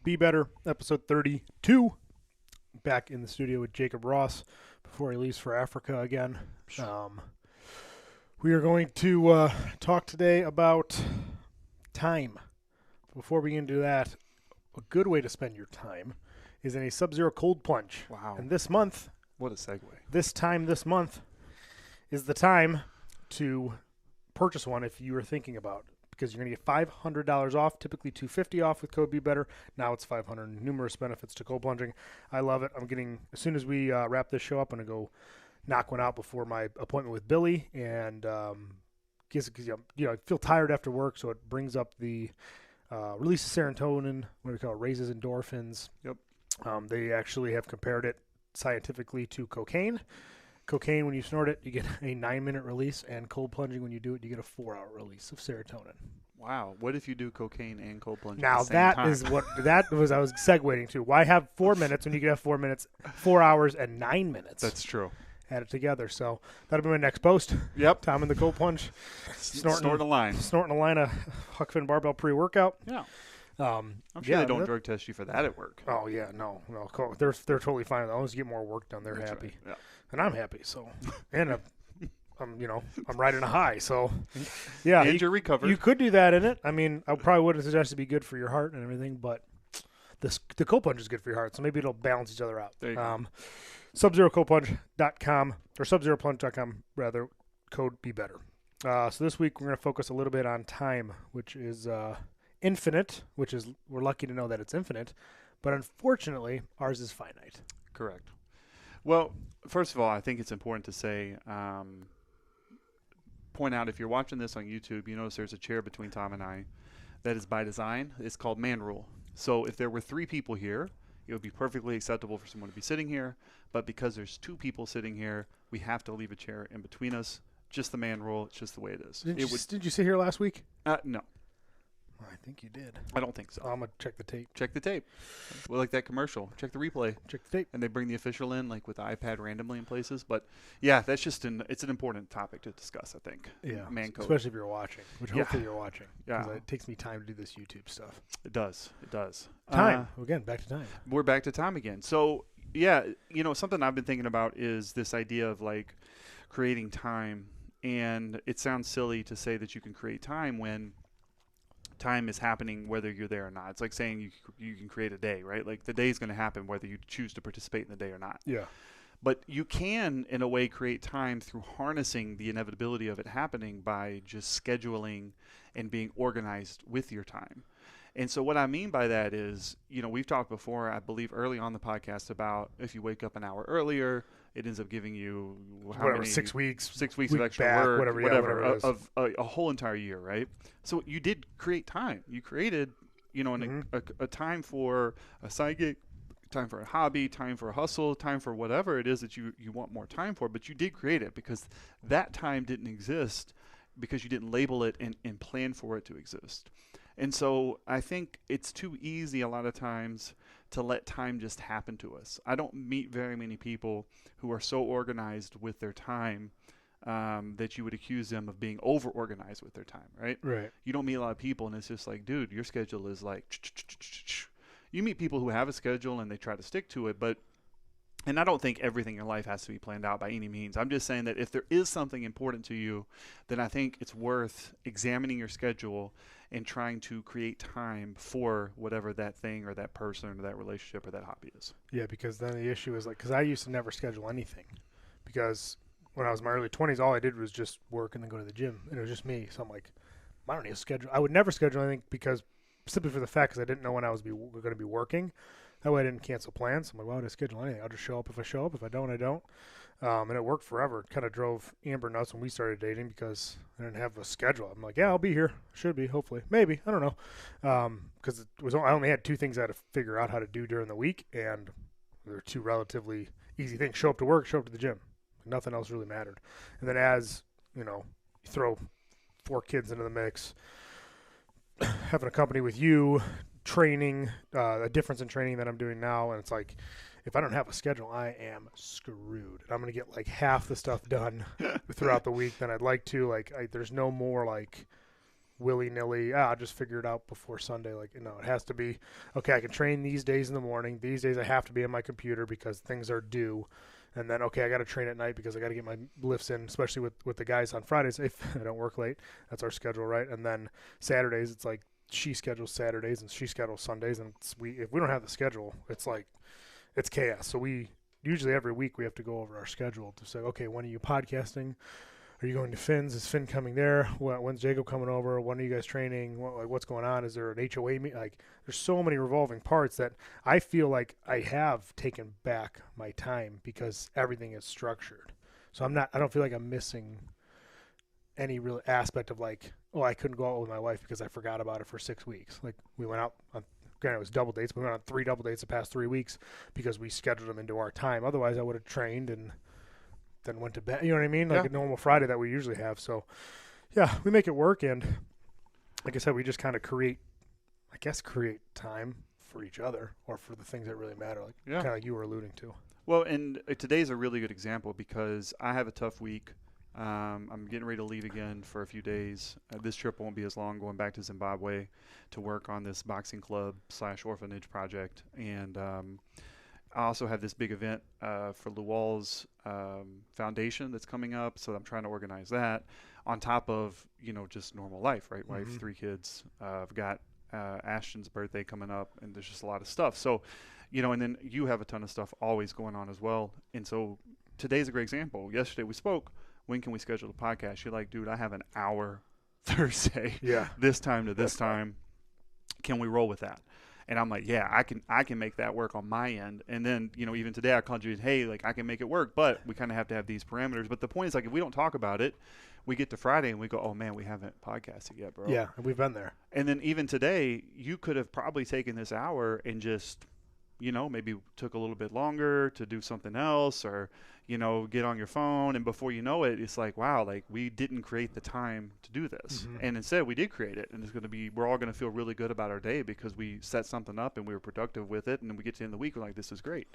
Be Better, episode 32. Back in the studio with Jacob.w.ross before he leaves for Africa again. We are going to talk today about time. Before we get into that, a good way to spend your time is in a Sub-Zero cold plunge. Wow. And this month, What a segue. this month is the time to purchase one if you are thinking about, because you're going to get $500 off, typically $250 off with code BEBETTER. Now it's $500. Numerous benefits to cold plunging. I love it. As soon as we wrap this show up, I'm going to go knock one out before my appointment with Billy. And I feel tired after work, so it brings up the release of serotonin, what do we call it, raises endorphins. Yep. They actually have compared it scientifically to cocaine. Cocaine, when you snort it, you get a 9-minute release, and cold plunging, when you do it, you get a 4-hour release of serotonin. Wow. What if you do cocaine and cold plunge Now at the same time? I was segueing to. Why have 4 minutes when you can have 4 minutes, 4 hours, and 9 minutes? That's true. Add it together. So that'll be my next post. Yep. Time in the cold plunge. Snort a line. Snorting a line of Huck Finn barbell pre-workout. Yeah. I'm sure they don't drug test you for that at work. Oh yeah, no. They're totally fine. As long as you get more work done, they're That's happy. Right. Yeah. And I'm happy. So, and I'm riding a high. So, yeah. And you're recovered. You could do that in it. I mean, I probably wouldn't suggest it be good for your heart and everything, but the cold plunge is good for your heart. So maybe it'll balance each other out. There you go. Subzerocoldplunge.com or subzeroplunge.com rather, code BEBETTER. So this week we're going to focus a little bit on time, which is infinite, we're lucky to know that it's infinite, but unfortunately ours is finite. Correct. Well, first of all, I think it's important to say, point out if you're watching this on YouTube, you notice there's a chair between Tom and I. That is by design. It's called man rule. So if there were 3 people here, it would be perfectly acceptable for someone to be sitting here. But because there's 2 people sitting here, we have to leave a chair in between us. Just the man rule. It's just the way it is. Did you sit here last week? No. I think you did. I don't think so. I'm going to check the tape. Check the tape. Well, like that commercial. Check the replay. Check the tape. And they bring the official in, like with the iPad randomly in places. But, yeah, that's just it's an important topic to discuss, I think. Yeah, man code. especially if you're watching, which hopefully you're watching. Yeah. Because it takes me time to do this YouTube stuff. It does. It does. Time. Again, back to time. We're back to time again. So, yeah, something I've been thinking about is this idea of, like, creating time. And it sounds silly to say that you can create time when time is happening whether you're there or not. It's like saying you can create a day, right? Like the day is going to happen whether you choose to participate in the day or not. Yeah. But you can, in a way, create time through harnessing the inevitability of it happening by just scheduling and being organized with your time. And so what I mean by that is, we've talked before, I believe early on the podcast, about if you wake up an hour earlier, it ends up giving you 6 weeks. 6 weeks week of extra back, work, whatever it is. of a whole entire year, right? So you did create time. You created, a time for a side gig, time for a hobby, time for a hustle, time for whatever it is that you want more time for. But you did create it because that time didn't exist because you didn't label it and plan for it to exist. And so I think it's too easy a lot of times to let time just happen to us. I don't meet very many people who are so organized with their time that you would accuse them of being over-organized with their time, right? Right. You don't meet a lot of people, and it's just like, dude, your schedule is like... You meet people who have a schedule, and they try to stick to it, and I don't think everything in life has to be planned out by any means. I'm just saying that if there is something important to you, then I think it's worth examining your schedule and trying to create time for whatever that thing or that person or that relationship or that hobby is. Yeah, because then the issue is because I used to never schedule anything, because when I was in my early 20s, all I did was just work and then go to the gym, and it was just me. So I'm like, I don't need a schedule. I would never schedule anything simply for the fact because I didn't know when I was going to be working. That way I didn't cancel plans. I'm like, why would I schedule anything? I'll just show up if I show up. If I don't, I don't. And it worked forever. It kind of drove Amber nuts when we started dating because I didn't have a schedule. I'm like, yeah, I'll be here. Should be, hopefully. Maybe. I don't know. Because I only had 2 things I had to figure out how to do during the week, and they're 2 relatively easy things. Show up to work, show up to the gym. Nothing else really mattered. And then as, you throw 4 kids into the mix, having a company with you, training, a difference in training that I'm doing now, and it's like, if I don't have a schedule, I am screwed. I'm going to get like half the stuff done throughout the week than I'd like to. There's no more willy-nilly, I'll just figure it out before Sunday. Like, no, it has to be, okay, I can train these days in the morning. These days I have to be on my computer because things are due. And then, okay, I got to train at night because I got to get my lifts in, especially with the guys on Fridays if I don't work late. That's our schedule, right? And then Saturdays, it's like she schedules Saturdays and she schedules Sundays. And if we don't have the schedule, it's like it's chaos. So we usually every week we have to go over our schedule to say, okay, when are you podcasting? Are you going to Finn's? Is Finn coming there? When's Jacob coming over? When are you guys training? What's going on? Is there an HOA meet? Like, there's so many revolving parts that I feel like I have taken back my time because everything is structured. So I don't feel like I'm missing any real aspect of like, oh, I couldn't go out with my wife because I forgot about it for 6 weeks. Like, we went out on, granted it was double dates, but we went on 3 double dates the past 3 weeks because we scheduled them into our time. Otherwise, I would have trained and then went to bed. You know what I mean? Like a normal Friday that we usually have. So, yeah, we make it work. And like I said, we just kind of create time for each other or for the things that really matter. Like kind of like you were alluding to. Well, and today's a really good example because I have a tough week. I'm getting ready to leave again for a few days. This trip won't be as long, going back to Zimbabwe to work on this boxing club / orphanage project. And I also have this big event for Luwal's foundation that's coming up, so I'm trying to organize that on top of, just normal life, right? Wife, 3 kids. I've got Ashton's birthday coming up, and there's just a lot of stuff. So, and then you have a ton of stuff always going on as well. And so today's a great example. Yesterday we spoke. When can we schedule the podcast? You're like, dude, I have an hour Thursday. This time to this time. Can we roll with that? And I'm like, yeah, I can make that work on my end. And then, even today I called you, hey, like I can make it work, but we kind of have to have these parameters. But the point is, like, if we don't talk about it, we get to Friday and we go, oh man, we haven't podcasted yet, bro. Yeah, we've been there. And then even today, you could have probably taken this hour and just, maybe took a little bit longer to do something else or, get on your phone. And before you know it, it's like, wow, like we didn't create the time to do this. And instead we did create it. And we're all going to feel really good about our day because we set something up and we were productive with it. And then we get to the end of the week, we're like, this is great.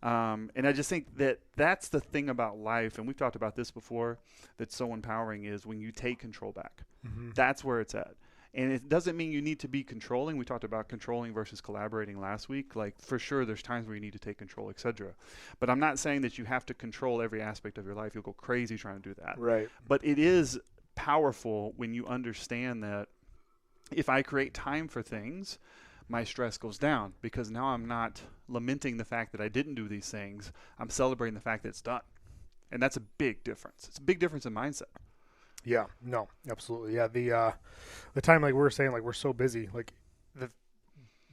And I just think that that's the thing about life. And we've talked about this before, that's so empowering is when you take control back. That's where it's at. And it doesn't mean you need to be controlling. We talked about controlling versus collaborating last week. Like, for sure, there's times where you need to take control, etc. But I'm not saying that you have to control every aspect of your life. You'll go crazy trying to do that. Right. But it is powerful when you understand that if I create time for things, my stress goes down because now I'm not lamenting the fact that I didn't do these things. I'm celebrating the fact that it's done. And that's a big difference. It's a big difference in mindset. Yeah, no, absolutely. Yeah, the time, like we were saying, like we're so busy,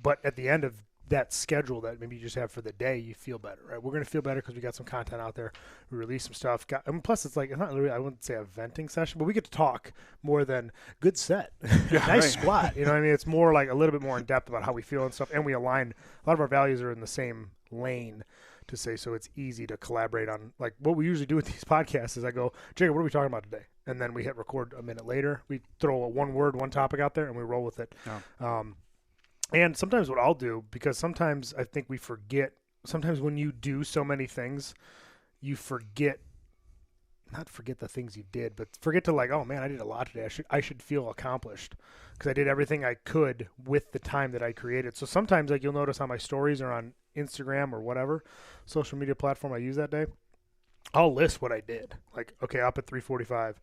but at the end of that schedule that maybe you just have for the day, you feel better, right? We're gonna feel better because we got some content out there. We release some stuff. And plus, it's like it's not really, I wouldn't say a venting session, but we get to talk more than good set, nice squat. You know what I mean? It's more like a little bit more in depth about how we feel and stuff, and we align. A lot of our values are in the same lane. To say, so it's easy to collaborate on. Like what we usually do with these podcasts is I go, Jacob, what are we talking about today? And then we hit record a minute later. We throw one topic out there and we roll with it. And sometimes what I'll do, because sometimes I think we forget, sometimes when you do so many things, you not forget the things you did, but forget to like, oh man, I did a lot today. I should feel accomplished because I did everything I could with the time that I created. So sometimes like you'll notice on my stories or on Instagram or whatever social media platform I use that day, I'll list what I did. Like, okay, up at 3:45,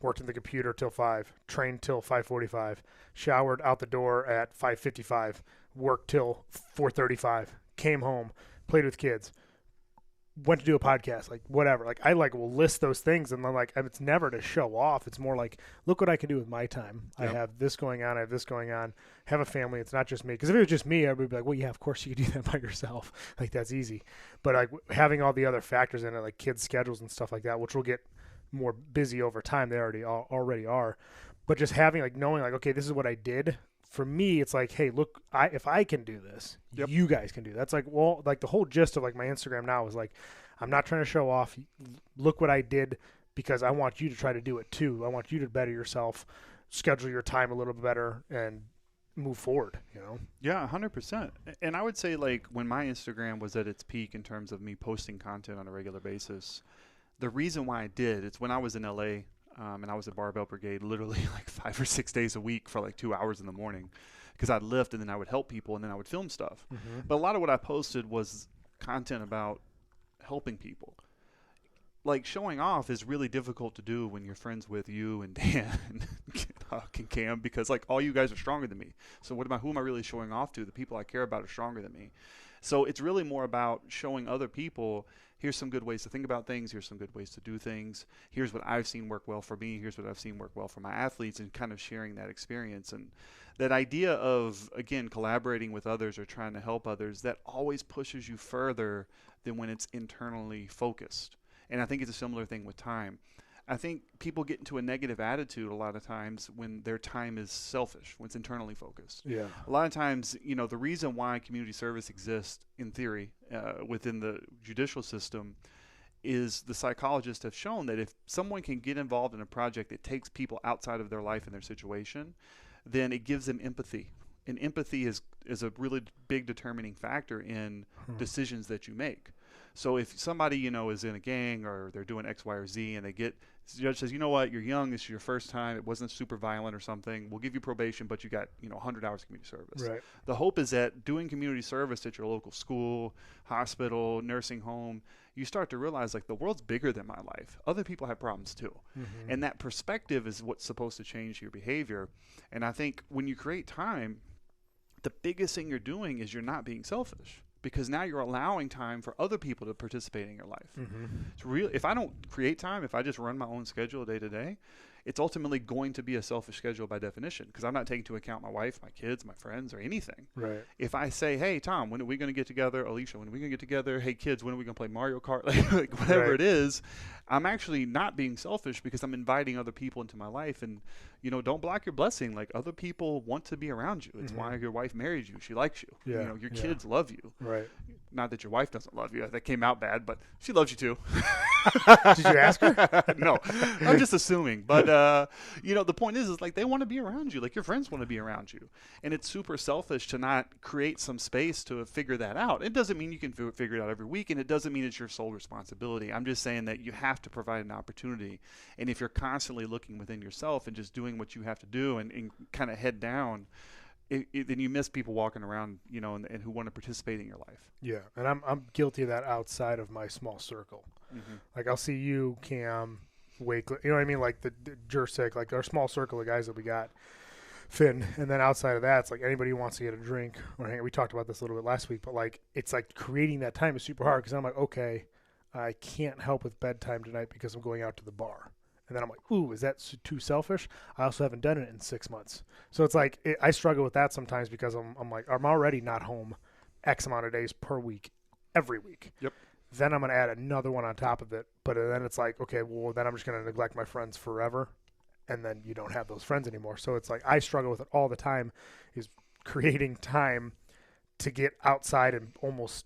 worked in the computer till 5, trained till 5:45, showered out the door at 5:55, worked till 4:35, came home, played with kids, went to do a podcast, like whatever. Like I will list those things and then like it's never to show off. It's more like, look what I can do with my time. Yep. I have this going on. I have this going on. Have a family. It's not just me. Because if it was just me, everybody would be like, well, yeah, of course you could do that by yourself. Like that's easy. But like having all the other factors in it, like kids' schedules and stuff like that, which will get more busy over time. They already are. But just having like knowing like, okay, this is what I did. For me, it's like, hey, look, if I can do this, you guys can do that. That's like, well, like the whole gist of like my Instagram now is like, I'm not trying to show off. Look what I did because I want you to try to do it too. I want you to better yourself, schedule your time a little bit better, and move forward, Yeah, 100%. And I would say like when my Instagram was at its peak in terms of me posting content on a regular basis, the reason why I did, it's when I was in LA. and I was at Barbell Brigade literally like 5 or 6 days a week for like 2 hours in the morning, because I'd lift and then I would help people and then I would film stuff. But a lot of what I posted was content about helping people. Like, showing off is really difficult to do when you're friends with you and Dan and Cam, because like all you guys are stronger than me. So who am I really showing off to? The people I care about are stronger than me. So it's really more about showing other people, here's some good ways to think about things, here's some good ways to do things, here's what I've seen work well for me, here's what I've seen work well for my athletes, and kind of sharing that experience. And that idea of, again, collaborating with others or trying to help others, that always pushes you further than when it's internally focused. And I think it's a similar thing with time. I think people get into a negative attitude a lot of times when their time is selfish, when it's internally focused. Yeah. A lot of times, the reason why community service exists in theory within the judicial system is the psychologists have shown that if someone can get involved in a project that takes people outside of their life and their situation, then it gives them empathy. And empathy is a really big determining factor in decisions that you make. So if somebody, is in a gang or they're doing X, Y, or Z, and the judge says, you know what, you're young, this is your first time, it wasn't super violent or something, we'll give you probation, but you got, 100 hours of community service. Right. The hope is that doing community service at your local school, hospital, nursing home, you start to realize, like, the world's bigger than my life. Other people have problems too. And that perspective is what's supposed to change your behavior. And I think when you create time, the biggest thing you're doing is you're not being selfish, because now you're allowing time for other people to participate in your life. It's real. If I don't create time, if I just run my own schedule day to day, it's ultimately going to be a selfish schedule by definition, because I'm not taking into account my wife, my kids, my friends, or anything. Right. If I say, hey, Tom, when are we going to get together? Alicia, when are we going to get together? Hey, kids, when are we going to play Mario Kart? Like whatever it is, I'm actually not being selfish, because I'm inviting other people into my life. And, don't block your blessing. Like, other people want to be around you. It's why your wife married you. She likes you. Yeah. Your kids love you. Right. Not that your wife doesn't love you. That came out bad, but she loves you too. Did you ask her? No, I'm just assuming. But, the point is like, they want to be around you. Like, your friends want to be around you. And it's super selfish to not create some space to figure that out. It doesn't mean you can figure it out every week, and it doesn't mean it's your sole responsibility. I'm just saying that you have to provide an opportunity. And if you're constantly looking within yourself and just doing what you have to do and kind of head down, then you miss people walking around, and who want to participate in your life. Yeah, and I'm guilty of that outside of my small circle. Like, I'll see you, Cam, Wake, you know what I mean? Like the Jursik, like our small circle of guys that we got, Finn, and then outside of that, it's like anybody who wants to get a drink or hang. We talked about this a little bit last week, but like it's like creating that time is super hard, because I'm like, okay, I can't help with bedtime tonight because I'm going out to the bar. And then I'm like, ooh, is that too selfish? I also haven't done it in 6 months. So it's like, I struggle with that sometimes, because I'm like, I'm already not home X amount of days per week, every week. Yep. Then I'm going to add another one on top of it. But then it's like, okay, well, then I'm just going to neglect my friends forever. And then you don't have those friends anymore. So it's like, I struggle with it all the time, is creating time to get outside and almost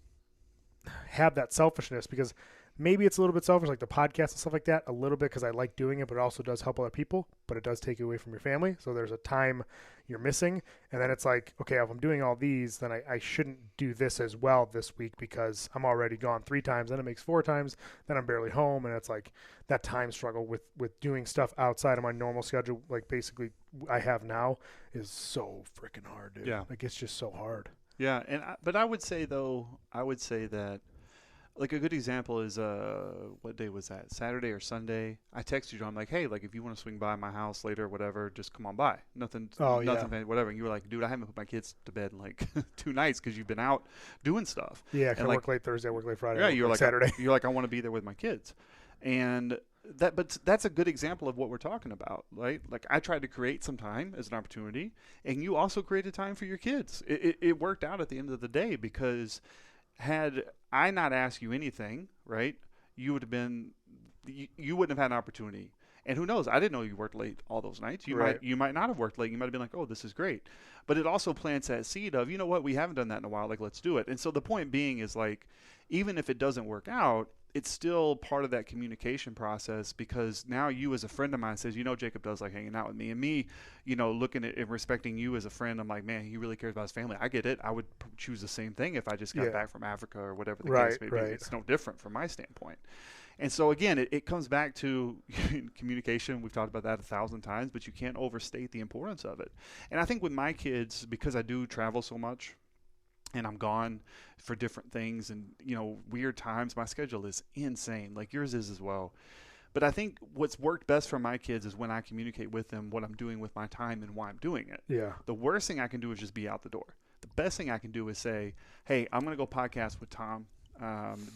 have that selfishness, because maybe it's a little bit selfish, like the podcast and stuff like that, a little bit, because I like doing it, but it also does help other people, but it does take you away from your family. So there's a time you're missing. And then it's like, okay, if I'm doing all these, then I shouldn't do this as well this week, because I'm already gone 3 times. Then it makes 4 times. Then I'm barely home. And it's like that time struggle with doing stuff outside of my normal schedule, like basically I have now, is so freaking hard, dude. Yeah. Like, it's just so hard. Yeah. But I would say that, like, a good example is, what day was that? Saturday or Sunday? I texted you, I'm like, hey, like, if you want to swing by my house later or whatever, just come on by. Nothing, whatever. And you were like, dude, I haven't put my kids to bed in like 2 nights, because you've been out doing stuff. Yeah, I work late Thursday, I work late Friday. Yeah, you're like Saturday. You're like, I want to be there with my kids. And but that's a good example of what we're talking about, right? Like, I tried to create some time as an opportunity, and you also created time for your kids. It worked out at the end of the day, because had I not asked you anything, right, you wouldn't have had an opportunity. And who knows? I didn't know you worked late all those nights. You might not have worked late. You might have been like, oh, this is great. But it also plants that seed of, you know what, we haven't done that in a while. Like, let's do it. And so the point being is, like, even if it doesn't work out, it's still part of that communication process, because now you as a friend of mine says, Jacob does like hanging out with me, and me, looking at and respecting you as a friend. I'm like, man, he really cares about his family. I get it. I would choose the same thing if I just got back from Africa or whatever the case may be. It's no different from my standpoint. And so again, it comes back to communication. We've talked about that 1,000 times, but you can't overstate the importance of it. And I think with my kids, because I do travel so much and I'm gone for different things and, weird times, my schedule is insane, like yours is as well. But I think what's worked best for my kids is when I communicate with them what I'm doing with my time and why I'm doing it. Yeah. The worst thing I can do is just be out the door. The best thing I can do is say, hey, I'm going to go podcast with Tom.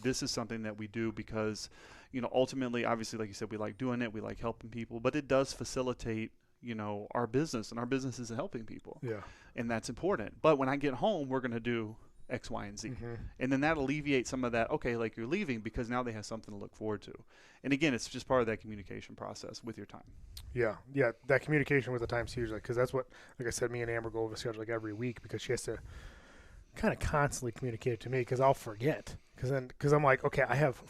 This is something that we do because, ultimately, obviously, like you said, we like doing it. We like helping people. But it does facilitate, our business. And our business is helping people. Yeah. And that's important. But when I get home, we're going to do X, Y, and Z. Mm-hmm. And then that alleviates some of that, okay, like you're leaving because now they have something to look forward to. And again, it's just part of that communication process with your time. Yeah. Yeah. That communication with the time's huge. Because that's what, like I said, me and Amber go over the schedule like every week because she has to kind of constantly communicate it to me because I'll forget. Because I'm like, okay, I have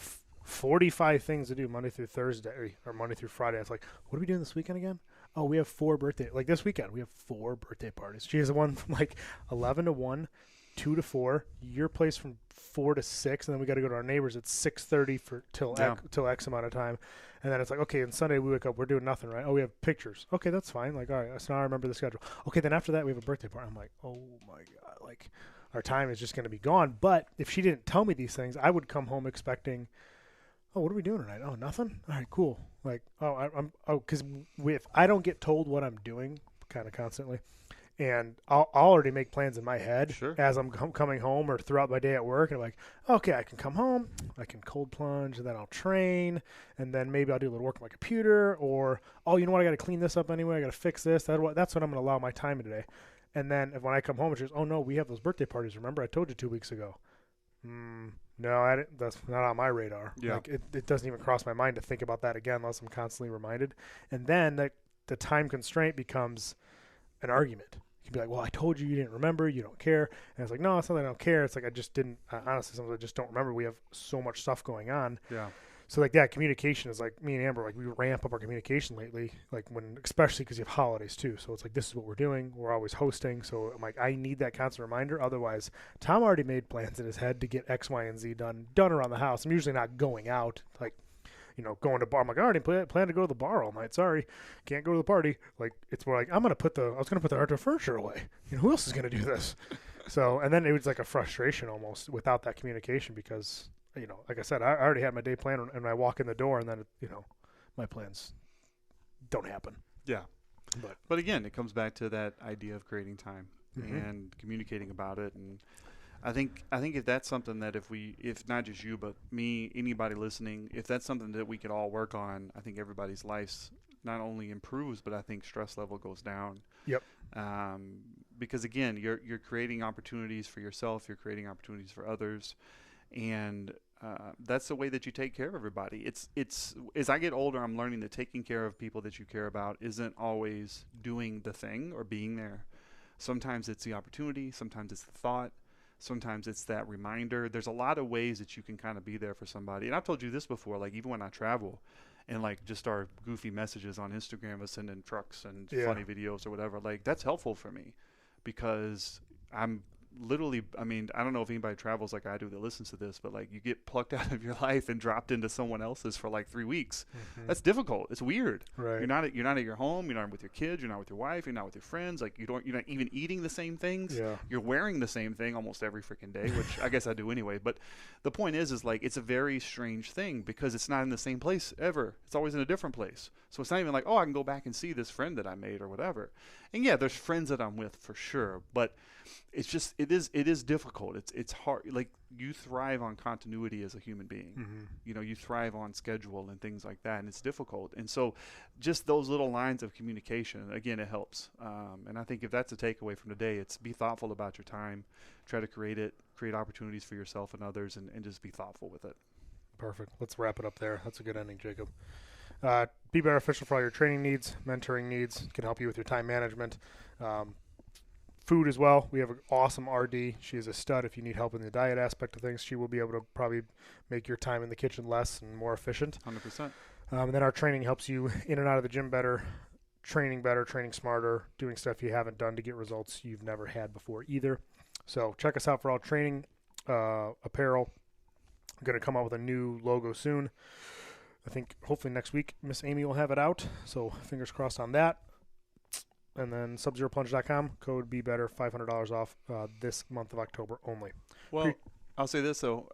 45 things to do Monday through Thursday or Monday through Friday. It's like, what are we doing this weekend again? Oh, we have 4 birthday. Like this weekend, we have 4 birthday parties. She has one from like 11 to 1, 2 to 4, your place from 4 to 6, and then we got to go to our neighbors at 6:30 till X amount of time. And then it's like, okay, and Sunday we wake up, we're doing nothing, right? Oh, we have pictures. Okay, that's fine. Like, all right, so now I remember the schedule. Okay, then after that we have a birthday party. I'm like, oh my God, like our time is just going to be gone. But if she didn't tell me these things, I would come home expecting, oh, what are we doing tonight? Oh, nothing? All right, cool. Like, because if I don't get told what I'm doing kind of constantly, and I'll already make plans in my head as I'm coming home or throughout my day at work, and I'm like, okay, I can come home, I can cold plunge, and then I'll train, and then maybe I'll do a little work on my computer, or, oh, you know what, I got to clean this up anyway, I got to fix this. That's what I'm going to allow my time in today. And then when I come home, it's just, oh, no, we have those birthday parties. Remember, I told you 2 weeks ago. No, that's not on my radar. Yeah. Like it doesn't even cross my mind to think about that again unless I'm constantly reminded. And then the time constraint becomes an argument. You can be like, well, I told you, you didn't remember, you don't care. And it's like, no, it's not that I don't care. It's like I just didn't, honestly, sometimes I just don't remember. We have so much stuff going on. Yeah. So like that communication is like me and Amber, like we ramp up our communication lately, like especially because you have holidays too. So it's like, this is what we're doing. We're always hosting. So I'm like, I need that constant reminder. Otherwise, Tom already made plans in his head to get X, Y, and Z done around the house. I'm usually not going out, like, going to bar. I'm like, I already plan to go to the bar all night. Sorry, can't go to the party. Like, it's more like, I was going to put the outdoor furniture away. Who else is going to do this? So, and then it was like a frustration almost without that communication because, like I said, I already had my day planned, and I walk in the door, and then, my plans don't happen. Yeah. But again, it comes back to that idea of creating time and communicating about it. And I think if that's something that if not just you, but me, anybody listening, if that's something that we could all work on, I think everybody's lives not only improves, but I think stress level goes down. Yep. Because again, you're creating opportunities for yourself, you're creating opportunities for others. And that's the way that you take care of everybody. It's as I get older, I'm learning that taking care of people that you care about isn't always doing the thing or being there. Sometimes it's the opportunity. Sometimes it's the thought. Sometimes it's that reminder. There's a lot of ways that you can kind of be there for somebody. And I've told you this before, like even when I travel and like just our goofy messages on Instagram of sending trucks and funny videos or whatever, like that's helpful for me because I'm literally, I mean, I don't know if anybody travels like I do that listens to this, but like you get plucked out of your life and dropped into someone else's for like 3 weeks. That's difficult. It's weird. Right. You're not at your home. You're not with your kids. You're not with your wife. You're not with your friends. Like you're not even eating the same things. Yeah. You're wearing the same thing almost every freaking day, which I guess I do anyway. But the point is like it's a very strange thing because it's not in the same place ever. It's always in a different place. So it's not even like, oh, I can go back and see this friend that I made or whatever. And yeah, there's friends that I'm with for sure, but it's just it is difficult. It's hard. Like you thrive on continuity as a human being. You thrive on schedule and things like that, and it's difficult. And so, just those little lines of communication, again, it helps. And I think if that's a takeaway from today, it's be thoughtful about your time, try to create opportunities for yourself and others, and just be thoughtful with it. Perfect. Let's wrap it up there. That's a good ending, Jacob. Be Better Official for all your training needs, mentoring needs, can help you with your time management. Food as well. We have an awesome RD. She is a stud. If you need help in the diet aspect of things, she will be able to probably make your time in the kitchen less and more efficient. 100%. And then our training helps you in and out of the gym better, training smarter, doing stuff you haven't done to get results you've never had before either. So check us out for all training apparel. I'm going to come out with a new logo soon. I think hopefully next week Miss Amy will have it out. So fingers crossed on that. And then SubZeroPlunge.com, code BEBETTER, $500 off this month of October only. Well, I'll say this, though.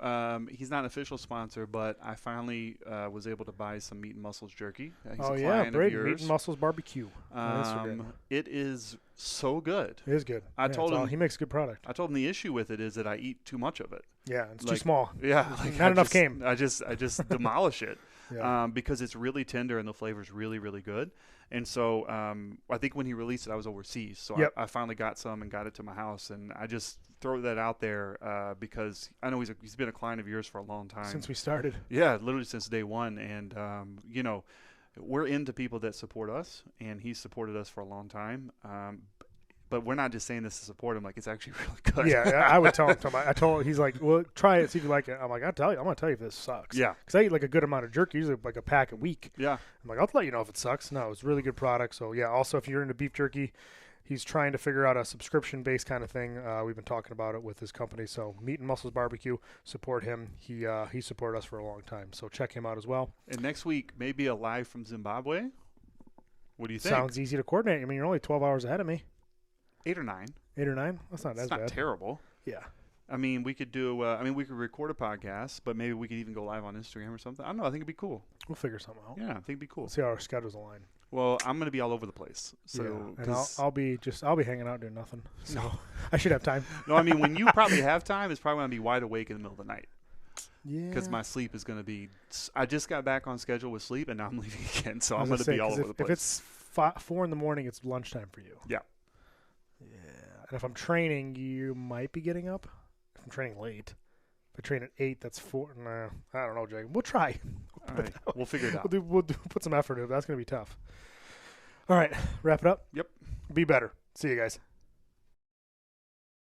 He's not an official sponsor, but I finally was able to buy some Meat and Muscles jerky. He's a client of yours. Meat and Muscles Barbecue. It is so good. It is good. I told him he makes a good product. I told him the issue with it is that I eat too much of it. Yeah, it's too small. Yeah, not enough came. I just demolish it. Yeah. Because it's really tender and the flavor's really, really good. And so I think when he released it, I was overseas. So I finally got some and got it to my house. And I just throw that out there because I know he's been a client of yours for a long time. Since we started. Yeah, literally since day one. And, we're into people that support us. And he's supported us for a long time. But we're not just saying this to support him. Like, it's actually really good. Yeah, I would tell him. He's like, well, try it, see if you like it. I'm like, I'm going to tell you if this sucks. Yeah. Because I eat like a good amount of jerky, usually like a pack a week. Yeah. I'm like, I'll let you know if it sucks. No, it's a really good product. So, yeah, also if you're into beef jerky, he's trying to figure out a subscription-based kind of thing. We've been talking about it with his company. So, Meat and Muscles Barbecue, support him. He supported us for a long time. So, check him out as well. And next week, maybe a live from Zimbabwe. What do you think? Sounds easy to coordinate. I mean, you're only 12 hours ahead of me. 8 or 9. 8 or 9? That's not as bad. It's not terrible. Yeah. I mean, we could do. We could record a podcast, but maybe we could even go live on Instagram or something. I don't know. I think it'd be cool. We'll figure something out. Yeah, I think it'd be cool. We'll see how our schedules align. Well, I'm gonna be all over the place. So yeah, and I'll be hanging out doing nothing. So I should have time. No, I mean when you probably have time, it's probably gonna be wide awake in the middle of the night. Yeah. Because my sleep is gonna be. I just got back on schedule with sleep, and now I'm leaving again. So I'm gonna be all over the place. If it's 4 in the morning, it's lunchtime for you. Yeah. Yeah. And if I'm training, you might be getting up. If I'm training late. If I train at 8, that's 4. Nah, I don't know, Jacob. We'll try. All right. We'll figure it out. We'll put some effort in it. That's going to be tough. All right. Wrap it up? Yep. Be better. See you guys.